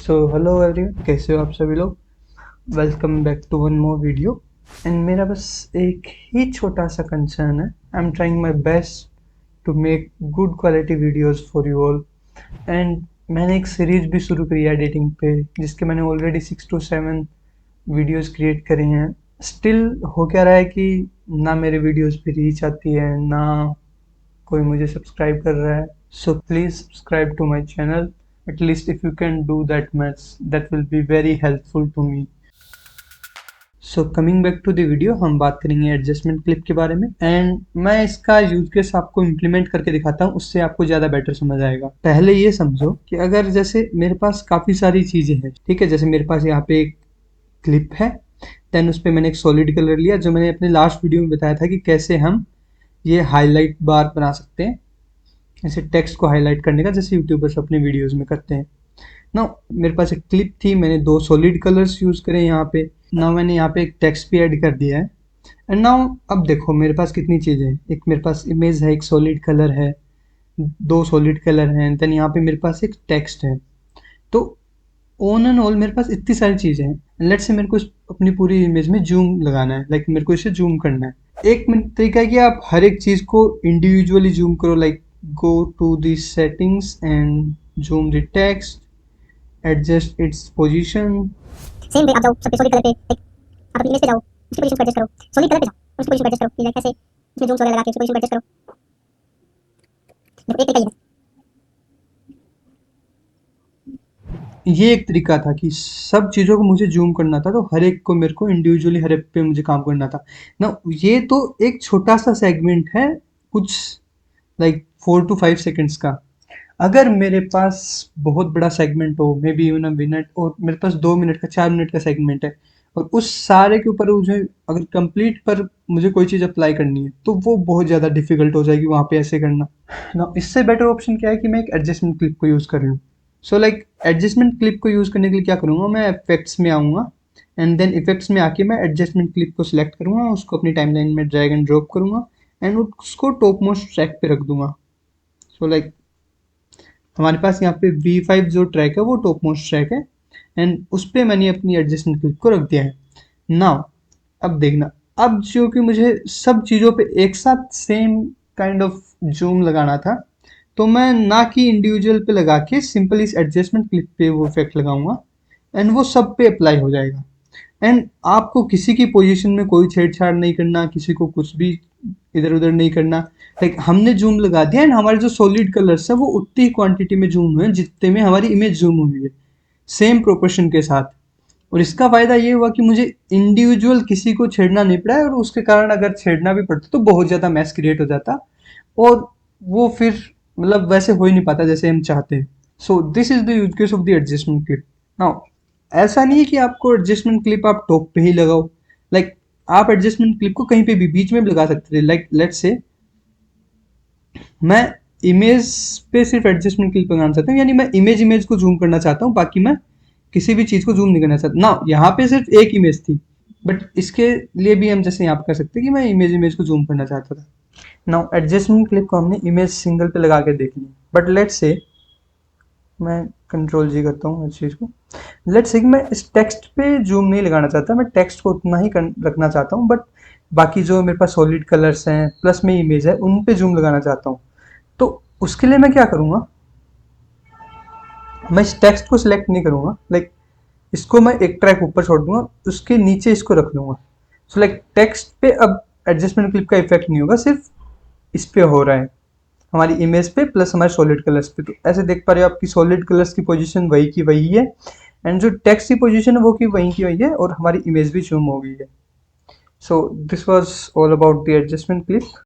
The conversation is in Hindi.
सो हेलो एवरीवन, कैसे हो आप सभी लोग। Welcome back to one more video. And मेरा बस एक ही छोटा सा कंसर्न है। I am trying my best to make good quality videos for you all. And मैंने एक सीरीज भी शुरू करी है एडिटिंग पे, जिसके मैंने ऑलरेडी 6 to 7 वीडियोस क्रिएट करे हैं। स्टिल हो क्या रहा है कि ना मेरे वीडियोस पे रीच आती है, ना कोई मुझे सब्सक्राइब कर रहा है। So please subscribe to my channel, at least if you can do that much, that will be very helpful to me. So coming back to the video, हम बात करेंगे एडजस्टमेंट क्लिप के बारे में। एंड मैं इसका यूज केस आपको इम्प्लीमेंट करके दिखाता हूँ, उससे आपको ज़्यादा बेटर समझ आएगा। पहले ये समझो कि अगर जैसे मेरे पास काफ़ी सारी चीज़ें हैं, ठीक है। जैसे मेरे पास यहाँ पे एक क्लिप है, देन उस पर मैंने एक सॉलिड कलर लिया, जो मैंने अपने लास्ट वीडियो में बताया था कि कैसे हम ये हाईलाइट बार बना सकते हैं, ऐसे टेक्स्ट को हाईलाइट करने का, जैसे यूट्यूबर्स अपने वीडियोज़ में करते हैं ना। मेरे पास एक क्लिप थी, मैंने 2 सॉलिड कलर्स यूज करे यहाँ पे। नाउ मैंने यहाँ पे एक टेक्स्ट भी ऐड कर दिया है। एंड नाउ अब देखो मेरे पास कितनी चीज़ें हैं। एक मेरे पास इमेज है, एक सॉलिड कलर है, 2 सॉलिड कलर हैं, देन यहाँ पे मेरे पास एक टेक्स्ट है। तो ऑन एंड ऑल मेरे पास इतनी सारी चीज़ें हैं। लेट्स से मेरे को अपनी पूरी इमेज में जूम लगाना है, लाइक मेरे को इसे जूम करना है। एक तरीका है कि आप हर एक चीज़ को इंडिविजुअली जूम करो, like go to the settings and zoom the text, adjust its position। Same way आप जाओ सब पे सॉलिड कलर पे, लाइक आप अपनी इमेज पे जाओ, उसकी पोजीशन को एडजस्ट करो। सॉलिड कलर पे जाओ, उसकी पोजीशन को एडजस्ट करो। लाइक ऐसे इसमें जूम वगैरह लगा के उसकी पोजीशन को एडजस्ट करो। देखो एक तरीका ये एक तरीका था कि सब चीज़ों को मुझे जूम करना था, तो हर एक को मेरे को इंडिविजुअली हर एक पे मुझे काम करना था ना। ये तो एक छोटा सा सेगमेंट है, कुछ लाइक 4 to 5 सेकेंड्स का। अगर मेरे पास बहुत बड़ा सेगमेंट हो, may be in a minute, और मेरे पास 2 मिनट का 4 मिनट का सेगमेंट है, और उस सारे के ऊपर मुझे अगर कंप्लीट पर मुझे कोई चीज़ अप्लाई करनी है, तो वो बहुत ज़्यादा डिफिकल्ट हो जाएगी वहाँ पे ऐसे करना ना। इससे बेटर ऑप्शन क्या है कि मैं एक एडजस्टमेंट क्लिप को यूज़ कर लूँ। सो लाइक एडजस्टमेंट क्लिप को यूज़ करने के लिए क्या करूँगा, मैं इफेक्ट्स में आऊँगा, एंड देन इफेक्ट्स में आके मैं एडजस्टमेंट क्लिप को सिलेक्ट करूँगा, उसको अपनी टाइमलाइन में ड्रैग एंड ड्रॉप करूँगा, एंड उसको टॉप मोस्ट ट्रैक पे रख दूंगा। सो लाइक हमारे पास यहाँ पे V5 जो ट्रैक है वो टॉप मोस्ट ट्रैक है, एंड उस पर मैंने अपनी एडजस्टमेंट क्लिप को रख दिया है। नाउ अब देखना, अब जो कि मुझे सब चीज़ों पे एक साथ सेम काइंड ऑफ जूम लगाना था, तो मैं ना कि इंडिविजुअल पे लगा के सिंपल इस एडजस्टमेंट क्लिप पे वो इफेक्ट लगाऊंगा, एंड वो सब पे अप्लाई हो जाएगा। एंड आपको किसी की पोजीशन में कोई छेड़छाड़ नहीं करना, किसी को कुछ भी इधर उधर नहीं करना। लाइक हमने जूम लगा दिया, एंड हमारे जो सॉलिड कलर्स है वो उतनी ही क्वांटिटी में जूम हुए हैं जितने में हमारी इमेज जूम हुई है, सेम प्रोपोर्शन के साथ। और इसका फायदा ये हुआ कि मुझे इंडिविजुअल किसी को छेड़ना नहीं पड़ा है, और उसके कारण अगर छेड़ना भी पड़ता तो बहुत ज़्यादा मैस क्रिएट हो जाता, और वो फिर मतलब वैसे हो ही नहीं पाता जैसे हम चाहते हैं। So this is the use case of the adjustment clip. Now ऐसा नहीं है कि आपको एडजस्टमेंट क्लिप आप टॉप पे ही लगाओ, लाइक आप एडजस्टमेंट क्लिप को कहीं पे भी बीच में भी लगा सकते थे। लाइक लेट्स से मैं इमेज पे सिर्फ एडजस्टमेंट क्लिप लगाना चाहता हूँ, यानी मैं इमेज को जूम करना चाहता हूँ, बाकी मैं किसी भी चीज़ को जूम नहीं करना चाहता ना। यहाँ पे सिर्फ एक इमेज थी, बट इसके लिए भी हम जैसे यहाँ पे कर सकते हैं कि मैं इमेज को जूम करना चाहता था। नाउ एडजस्टमेंट क्लिप को हमने इमेज सिंगल पे लगा के देख ली, बट लेट्स से मैं कंट्रोल जी करता हूँ इस चीज़ को। लेट्स से मैं इस टेक्स्ट पे जूम नहीं लगाना चाहता, मैं टेक्स्ट को उतना ही रखना चाहता हूँ, बट बाकी जो मेरे पास सॉलिड कलर्स हैं प्लस में इमेज है उन पे जूम लगाना चाहता हूँ। तो उसके लिए मैं क्या करूँगा, मैं इस टेक्स्ट को सिलेक्ट नहीं करूँगा, लाइक इसको मैं एक ट्रैक ऊपर छोड़ दूंगा, उसके नीचे इसको रख लूँगा। सो लाइक टेक्स्ट पे अब एडजस्टमेंट क्लिप का इफेक्ट नहीं होगा, सिर्फ इस पे हो रहा है, हमारी इमेज पे प्लस हमारे सॉलिड कलर्स पे। तो ऐसे देख पा रहे हो आपकी सॉलिड कलर्स की पोजीशन वही की वही है, एंड जो टेक्स्ट की पोजीशन है वो की वही है, और हमारी इमेज भी जूम हो गई है। So this was all about the adjustment clip.